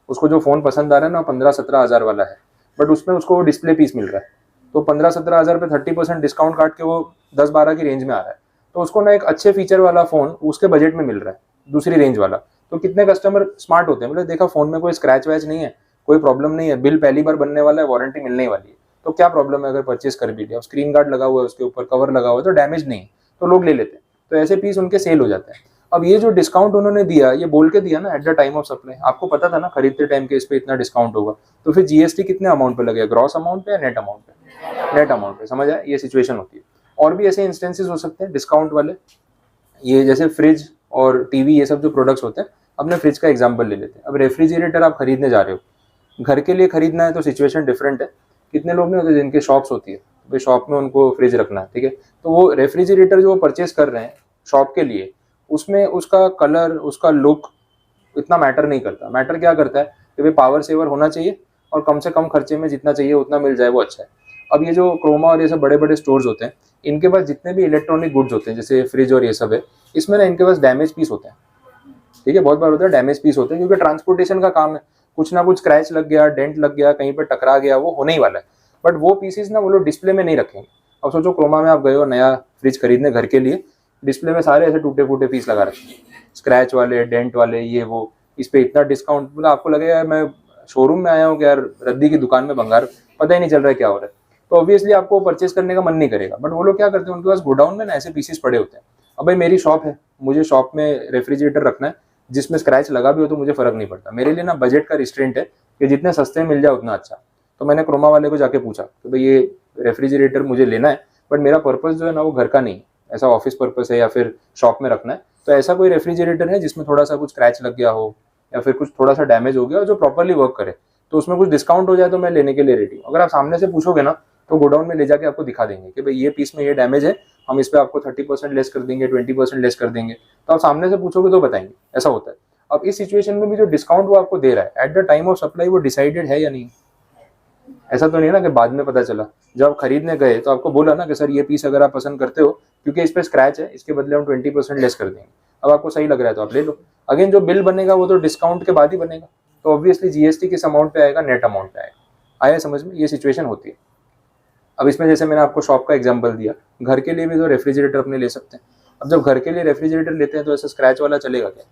उसको जो फ़ोन पसंद आ रहा है ना 15-17 हज़ार वाला है, बट उसमें उसको डिस्प्ले पीस मिल रहा है, तो 15-17 हज़ार पे 30% डिस्काउंट काट के वो 10-12 की रेंज में आ रहा है। तो उसको ना एक अच्छे फीचर वाला फ़ोन उसके बजट में मिल रहा है, दूसरी रेंज वाला। तो कितने कस्टमर स्मार्ट होते हैं, मतलब देखा फ़ोन में कोई स्क्रैच वैच नहीं है, कोई प्रॉब्लम नहीं है, बिल पहली बार बनने वाला है, वारंटी मिलने वाली है, तो क्या प्रॉब्लम है अगर परचेस कर भी लिया, स्क्रीन गार्ड लगा हुआ है उसके ऊपर, कवर लगा हुआ है, तो डैमेज नहीं है, तो लोग ले लेते हैं। तो ऐसे पीस उनके सेल हो जाते हैं। अब ये जो डिस्काउंट उन्होंने दिया, ये बोल के दिया ना at the time of supply, आपको पता था ना खरीदते टाइम के इस पे इतना डिस्काउंट होगा, तो फिर जीएसटी कितने अमाउंट पे लगेगा, ग्रॉस अमाउंट पे या नेट अमाउंट पे? नेट अमाउंट पे। समझ आया? ये सिचुएशन होती है। और भी ऐसे इंस्टेंसेस हो सकते हैं डिस्काउंट वाले, ये जैसे फ्रिज और टीवी, ये सब जो प्रोडक्ट्स होते हैं, अपने फ्रिज का एग्जांपल ले लेते हैं। अब रेफ्रिजरेटर आप खरीदने जा रहे हो, घर के लिए खरीदना है तो सिचुएशन डिफरेंट है। कितने लोग नहीं होते जिनके शॉप्स होती है, तो शॉप में उनको फ्रिज रखना है, ठीक है, तो वो रेफ्रिजरेटर जो परचेस कर रहे हैं शॉप के लिए, उसमें उसका कलर, उसका लुक इतना मैटर नहीं करता। मैटर क्या करता है कि भाई पावर सेवर होना चाहिए और कम से कम खर्चे में जितना चाहिए उतना मिल जाए वो अच्छा है। अब ये जो क्रोमा और ये सब बड़े बड़े स्टोर्स होते हैं, इनके पास जितने भी इलेक्ट्रॉनिक गुड्स होते हैं जैसे फ्रिज और ये सब है, इसमें ना इनके पास डैमेज पीस होते हैं। ठीक है, बहुत बार होता है डैमेज पीस होते हैं, क्योंकि ट्रांसपोर्टेशन का काम है, कुछ ना कुछ स्क्रैच लग गया, डेंट लग गया, कहीं पर टकरा गया, वो होने ही वाला है। बट वो पीसेस ना वो लोग डिस्प्ले में नहीं रखेंगे। अब सोचो क्रोमा में आप गए हो नया फ्रिज खरीदने घर के लिए, डिस्प्ले में सारे ऐसे टूटे फूटे पीस लगा रखे हैं, स्क्रैच वाले, डेंट वाले, ये वो, इस पे इतना डिस्काउंट, मतलब आपको लगेगा मैं शोरूम में आया हूँ कि यार रद्दी की दुकान में भंगार, पता ही नहीं चल रहा है क्या हो रहा है। तो ऑब्वियसली आपको परचेस करने का मन नहीं करेगा। बट वो लोग क्या करते हैं, उनके पास गोडाउन में ना ऐसे पीसेस पड़े होते हैं। अब भाई मेरी शॉप है, मुझे शॉप में रेफ्रिजरेटर रखना है जिसमें स्क्रैच लगा भी हो तो मुझे फर्क नहीं पड़ता, मेरे लिए ना बजट का रिस्ट्रेंट है कि जितने सस्ते में मिल जाए उतना अच्छा। तो मैंने क्रोमा वाले को जाके पूछा कि भाई ये रेफ्रिजरेटर मुझे लेना है, बट मेरा पर्पस जो है ना वो घर का नहीं है, ऐसा ऑफिस पर्पस है या फिर शॉप में रखना है। तो ऐसा कोई रेफ्रिजरेटर है जिसमें थोड़ा सा कुछ स्क्रैच लग गया हो या फिर कुछ थोड़ा सा डैमेज हो गया और जो प्रॉपरली वर्क करे, तो उसमें कुछ डिस्काउंट हो जाए तो मैं लेने के लिए रेडी हूँ। अगर आप सामने से पूछोगे ना तो गोडाउन में ले जाके आपको दिखा देंगे कि भाई ये पीस में ये डैमेज है, हम इस पर आपको 30% लेस कर देंगे, 20% लेस कर देंगे। तो आप सामने से पूछोगे तो बताएंगे, ऐसा होता है। अब इस सिचुएशन में भी जो डिस्काउंट वो आपको दे रहा है at the time of supply, वो डिसाइडेड है या नहीं? ऐसा तो नहीं ना कि बाद में पता चला, जब आप खरीदने गए तो आपको बोला ना कि सर ये पीस अगर आप पसंद करते हो क्योंकि इस पर स्क्रैच है, इसके बदले हम 20% लेस कर देंगे। अब आपको सही लग रहा है तो आप ले लो। अगेन जो बिल बनेगा वो तो डिस्काउंट के बाद ही बनेगा, तो ऑब्वियसली जीएसटी किस अमाउंट पे आएगा, नेट अमाउंट पे आएगा। आया समझ में? ये सिचुएशन होती है। अब इसमें जैसे मैंने आपको शॉप का एग्जांपल दिया, घर के लिए भी तो रेफ्रिजरेटर अपने ले सकते हैं। अब जब घर के लिए रेफ्रिजरेटर लेते हैं तो ऐसा स्क्रैच वाला चलेगा क्या?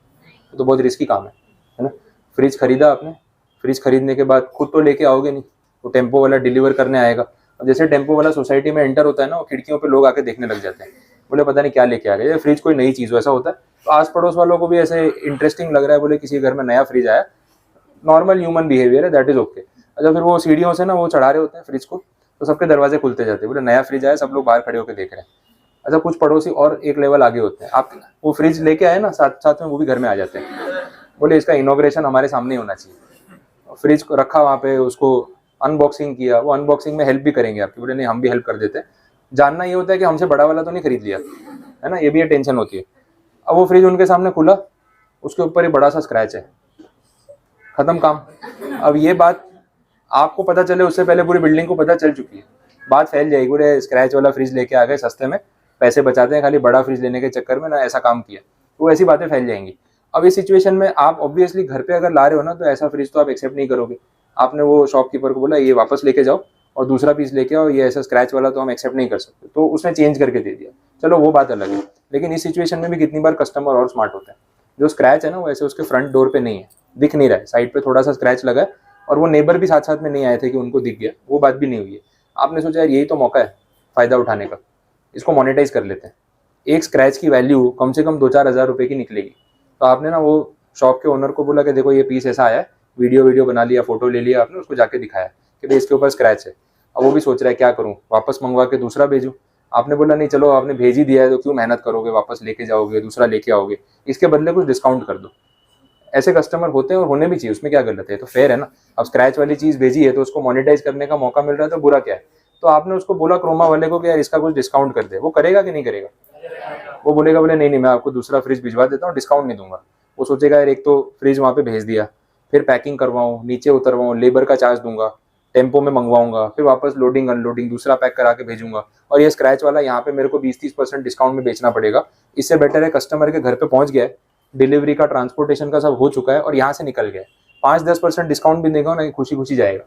तो बहुत रिस्की काम है ना। फ्रिज खरीदा आपने, फ्रिज खरीदने के बाद खुद तो लेके आओगे नहीं, वो टेम्पो वाला डिलीवर करने आएगा। अब जैसे टेम्पो वाला सोसाइटी में एंटर होता है ना, वो खिड़कियों पे लोग आके देखने लग जाते हैं, बोले पता नहीं क्या लेके आ गए, फ्रिज कोई नई चीज़ हो, ऐसा होता है। तो आस पड़ोस वालों को भी ऐसे इंटरेस्टिंग लग रहा है, बोले किसी घर में नया फ्रिज आया, नॉर्मल ह्यूमन बिहेवियर है, दैट इज ओके। अच्छा फिर वो सीढ़ियों से ना वो चढ़ा रहे होते हैं फ्रिज को, तो सबके दरवाजे खुलते जाते हैं, बोले नया फ्रिज आया, सब लोग बाहर खड़े होकर देख रहे हैं। अच्छा कुछ पड़ोसी और एक लेवल आगे होते हैं, आप वो फ्रिज लेके आए ना, साथ साथ में वो भी घर में आ जाते हैं, बोले इसका इनॉग्रेशन हमारे सामने ही होना चाहिए। फ्रिज को रखा वहाँ पे, उसको अनबॉक्सिंग किया, वो अनबॉक्सिंग में हेल्प भी करेंगे आपकी, बोले नहीं हम भी हेल्प कर देते हैं। जानना ये होता है कि हमसे बड़ा वाला तो नहीं खरीद लिया है ना, ये भी टेंशन होती है। अब वो फ्रिज उनके सामने खुला, उसके ऊपर ही बड़ा सा स्क्रैच है, खत्म काम। अब ये बात आपको पता चले उससे पहले पूरी बिल्डिंग को पता चल चुकी है, बात फैल जाएगी, बोले स्क्रैच वाला फ्रिज लेके आ गए सस्ते में, पैसे बचाते हैं खाली बड़ा फ्रिज लेने के चक्कर में ना, ऐसा काम किया, तो ऐसी बातें फैल जाएंगी। अब इस सिचुएशन में आप ऑब्वियसली घर पे अगर ला रहे हो ना, तो ऐसा फ्रिज तो आप एक्सेप्ट नहीं करोगे। आपने वो शॉपकीपर को बोला ये वापस लेके जाओ और दूसरा पीस लेके आओ, ये ऐसा स्क्रैच वाला तो हम एक्सेप्ट नहीं कर सकते, तो उसने चेंज करके दे दिया, चलो वो बात अलग है। लेकिन इस सिचुएशन में भी कितनी बार कस्टमर और स्मार्ट होते हैं, जो स्क्रैच है ना वो ऐसे उसके फ्रंट डोर पे नहीं है, दिख नहीं रहा है, साइड पे थोड़ा सा स्क्रैच लगा है, और वो नेबर भी साथ साथ में नहीं आए थे कि उनको दिख गया, वो बात भी नहीं हुई है। आपने सोचा यार यही तो मौका है फ़ायदा उठाने का, इसको मोनेटाइज कर लेते हैं। एक स्क्रैच की वैल्यू कम से कम 2-4 हज़ार रुपये की निकलेगी। तो आपने ना वो शॉप के ओनर को बोला कि देखो ये पीस ऐसा आया है, वीडियो बना लिया, फोटो ले लिया आपने, उसको जाके दिखाया कि भाई इसके ऊपर स्क्रैच है। अब वो भी सोच रहा है क्या करूँ, वापस मंगवा के दूसरा भेजूँ। आपने बोला नहीं चलो आपने भेज ही दिया है तो क्यों मेहनत करोगे, वापस लेके जाओगे, दूसरा लेके आओगे, इसके बदले कुछ डिस्काउंट कर दो। ऐसे कस्टमर होते हैं और होने भी चाहिए, उसमें क्या गलत है, तो फेयर है ना। अब स्क्रैच वाली चीज़ भेजी है तो उसको मोनेटाइज करने का मौका मिल रहा है, तो बुरा क्या है। तो आपने उसको बोला क्रोमा वाले को कि यार इसका कुछ डिस्काउंट कर दे, वो करेगा कि नहीं करेगा? वो बोलेगा बोले नहीं मैं आपको दूसरा फ्रिज भिजवा देता हूँ, डिस्काउंट नहीं दूंगा। वो सोचेगा यार एक तो फ्रिज वहाँ पे भेज दिया, फिर पैकिंग करवाऊँ, नीचे उतरवाऊँ, लेबर का चार्ज दूंगा, टेम्पो में मंगवाऊंगा, फिर वापस लोडिंग अनलोडिंग दूसरा पैक करा के भेजूंगा, और ये स्क्रैच वाला यहाँ पे मेरे को 20-30% डिस्काउंट में बेचना पड़ेगा। इससे बेटर है कस्टमर के घर पे पहुँच गया है, डिलीवरी का, ट्रांसपोर्टेशन का सब हो चुका है और यहाँ से निकल गया, 5-10% डिस्काउंट भी देगा ना, खुशी खुशी जाएगा।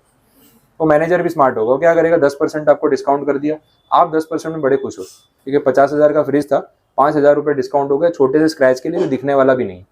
तो मैनेजर भी स्मार्ट होगा, क्या करेगा, 10% आपको डिस्काउंट कर दिया, आप 10% में बड़े खुश हो, क्योंकि 50,000 का फ्रिज था, 5,000 रुपये डिस्काउंट हो गया, छोटे से स्क्रैच के लिए तो दिखने वाला भी नहीं।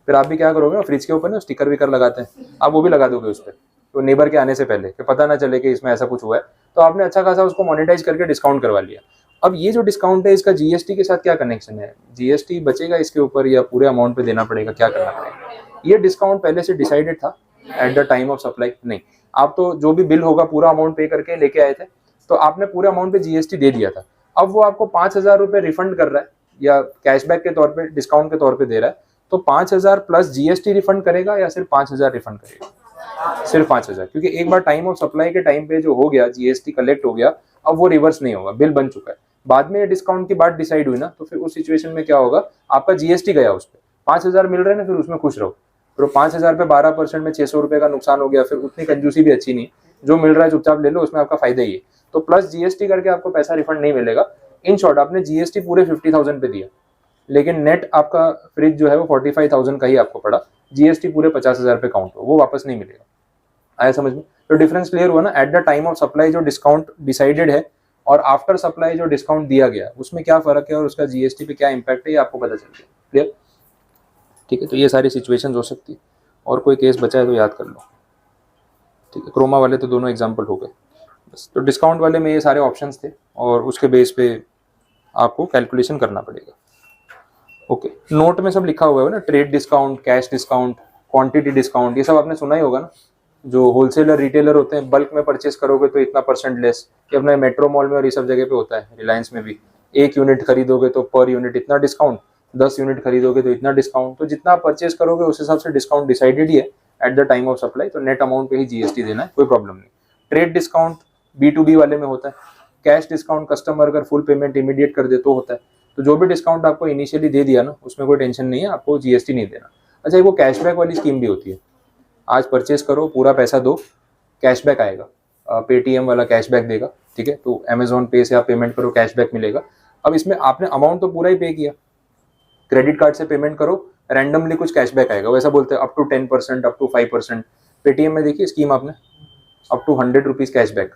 फिर आप भी क्या करोगे ना, फ्रिज के ऊपर ना स्टिकर विकर लगाते हैं, आप वो भी लगा दोगे उस पर, तो नेबर के आने से पहले कि पता ना चले कि इसमें ऐसा कुछ हुआ है। तो आपने अच्छा खासा उसको मोनेटाइज करके डिस्काउंट करवा लिया। अब ये जो डिस्काउंट है इसका जीएसटी के साथ क्या कनेक्शन है, जीएसटी बचेगा इसके ऊपर या पूरे अमाउंट पे देना पड़ेगा, क्या करना पड़ेगा? ये डिस्काउंट पहले से डिसाइडेड था at the time of supply? नहीं, आप तो जो भी बिल होगा पूरा अमाउंट पे करके लेके आए थे, तो आपने पूरे अमाउंट पे जीएसटी दे दिया था। अब वो आपको 5,000 रुपये रिफंड कर रहा है या कैशबैक के तौर पे, डिस्काउंट के तौर पे दे रहा है, तो 5,000 प्लस जीएसटी रिफंड करेगा या सिर्फ 5,000 रिफंड करेगा? सिर्फ 5,000, क्योंकि एक बार टाइम ऑफ सप्लाई के टाइम पे जो हो गया, जीएसटी कलेक्ट हो गया, अब वो रिवर्स नहीं होगा, बिल बन चुका है। बाद में डिस्काउंट की बात डिसाइड हुई ना, तो फिर उस सिचुएशन में क्या होगा, आपका जीएसटी गया उस पर, 5,000 मिल रहे हैं ना, फिर उसमें खुश रहो, फिर 5,000 पे 12% में 600 रुपये का नुकसान हो गया, फिर उतनी कंजूसी भी अच्छी नहीं। जो मिल रहा है चुपचाप ले लो, उसमें आपका फायदा ही है। तो प्लस जीएसटी करके आपको पैसा रिफंड नहीं मिलेगा। इन शॉर्ट आपने जीएसटी पूरे 50,000 पे दिया, लेकिन नेट आपका फ्रिज जो है वो 45,000 का ही आपको पड़ा, जीएसटी पूरे 50,000 पे काउंट हो, वो वापस नहीं मिलेगा। आया समझ में? तो डिफरेंस क्लियर हुआ ना? At the time of supply जो डिस्काउंट डिसाइडेड है और आफ्टर सप्लाई जो डिस्काउंट दिया गया, उसमें क्या फर्क है और उसका जीएसटी पे क्या इंपैक्ट है, ये आपको पता चल गया। क्लियर? ठीक है, तो ये सारी सिचुएशंस हो सकती है। और कोई केस बचा है तो याद कर लो। ठीक है, क्रोमा वाले तो दोनों एग्जाम्पल हो गए बस। तो डिस्काउंट वाले में ये सारे ऑप्शंस थे और उसके बेस पे आपको कैलकुलेशन करना पड़ेगा। ओके, नोट में सब लिखा हुआ है ना, trade discount, cash discount, quantity discount, ये सब आपने सुना ही होगा ना। जो होलसेलर रिटेलर होते हैं, बल्क में परचेस करोगे तो इतना % लेस, ये अपने मेट्रो मॉल में और ये सब जगह पे होता है, रिलायंस में भी। 1 यूनिट खरीदोगे तो पर यूनिट इतना डिस्काउंट, 10 यूनिट खरीदोगे तो इतना डिस्काउंट। तो जितना आप परचेस करोगे उस हिसाब से डिस्काउंट डिसाइडेड ही है at the time of supply. तो नेट अमाउंट पे ही जीएसटी देना है, कोई प्रॉब्लम नहीं। ट्रेड डिस्काउंट B2B वाले में होता है। कैश डिस्काउंट कस्टमर अगर फुल पेमेंट इमीडिएट कर दे तो होता है। तो जो भी डिस्काउंट आपको इनिशियली दे दिया ना, उसमें कोई टेंशन नहीं है, आपको जीएसटी नहीं देना। अच्छा, वो कैशबैक वाली स्कीम भी होती है। आज परचेस करो, पूरा पैसा दो, कैशबैक आएगा, पेटीएम वाला कैशबैक देगा। ठीक है, तो अमेजोन पे से आप पेमेंट करो, कैशबैक मिलेगा। अब इसमें आपने अमाउंट तो पूरा ही पे किया, क्रेडिट कार्ड से पेमेंट करो, रैंडमली कुछ कैशबैक आएगा। वैसा बोलते हैं up to 10%, up to 5%। Paytm में देखिए स्कीम आपने up to 100 rupees cashback.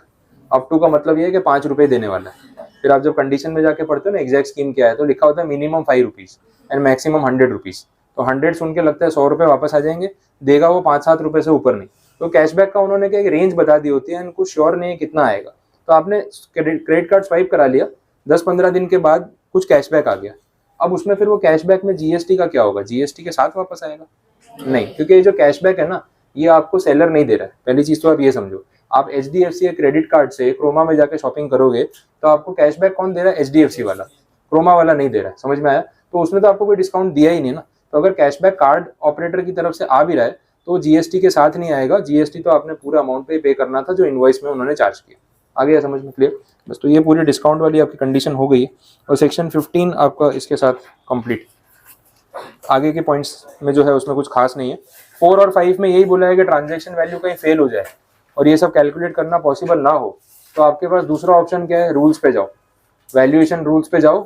Up to का मतलब ये है कि 5 रुपये देने वाला है। फिर आप जब कंडीशन में जाके पढ़ते हो ना एग्जैक्ट स्कीम क्या है, तो लिखा होता है minimum 5 rupees and maximum 100 rupees. तो 100 सुन के लगता है 100 रुपये वापस आ जाएंगे, देगा वो 5-7 रुपये से ऊपर नहीं। तो कैशबैक का उन्होंने क्या एक रेंज बता दी होती है, इनको श्योर नहीं है कितना आएगा। तो आपने क्रेडिट कार्ड स्वाइप करा लिया, 10-15 दिन के बाद कुछ कैशबैक आ गया। अब उसमें फिर वो कैशबैक में जीएसटी का क्या होगा? जीएसटी के साथ वापस आएगा? नहीं, क्योंकि ये जो कैशबैक है ना, ये आपको सेलर नहीं दे रहा है। पहली चीज तो आप ये समझो, आप HDFC या क्रेडिट कार्ड से क्रोमा में जाके शॉपिंग करोगे तो आपको कैशबैक कौन दे रहा है? HDFC वाला, क्रोमा वाला नहीं दे रहा है। समझ में आया? तो उसमें तो आपको कोई डिस्काउंट दिया ही नहीं ना। तो अगर कैशबैक कार्ड ऑपरेटर की तरफ से आ भी रहा है तो जीएसटी के साथ नहीं आएगा। जीएसटी तो आपने पूरा अमाउंट पे करना था जो इनवॉइस में उन्होंने चार्ज किया। आ गया समझ में? क्लियर? बस, तो ये पूरी डिस्काउंट वाली आपकी कंडीशन हो गई है और सेक्शन 15 आपका इसके साथ कंप्लीट। आगे के पॉइंट्स में जो है उसमें कुछ खास नहीं है। 4 और 5 में यही बोला है कि ट्रांजैक्शन वैल्यू कहीं फेल हो जाए और ये सब कैलकुलेट करना पॉसिबल ना हो तो आपके पास दूसरा ऑप्शन क्या है? रूल्स पे जाओ, वैल्यूएशन रूल्स पे जाओ,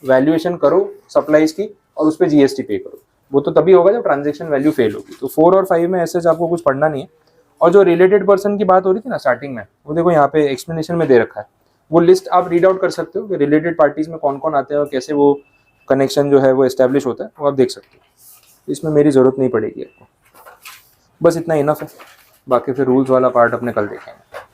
वैल्यूएशन करो सप्लाईज की और उस पर जीएसटी पे करो। वो तो तभी होगा जब ट्रांजैक्शन वैल्यू फेल होगी। तो 4 और 5 में ऐसे आपको कुछ पढ़ना नहीं है। और जो रिलेटेड पर्सन की बात हो रही थी ना स्टार्टिंग में, वो देखो यहाँ पे एक्सप्लेनेशन में दे रखा है। वो लिस्ट आप रीड आउट कर सकते हो कि रिलेटेड पार्टीज में कौन कौन आते हैं और कैसे वो कनेक्शन जो है वो एस्टेब्लिश होता है, वो आप देख सकते हो। इसमें मेरी ज़रूरत नहीं पड़ेगी आपको। बस इतना इनफ है, बाकी फिर रूल्स वाला पार्ट अपने कल देखेंगे।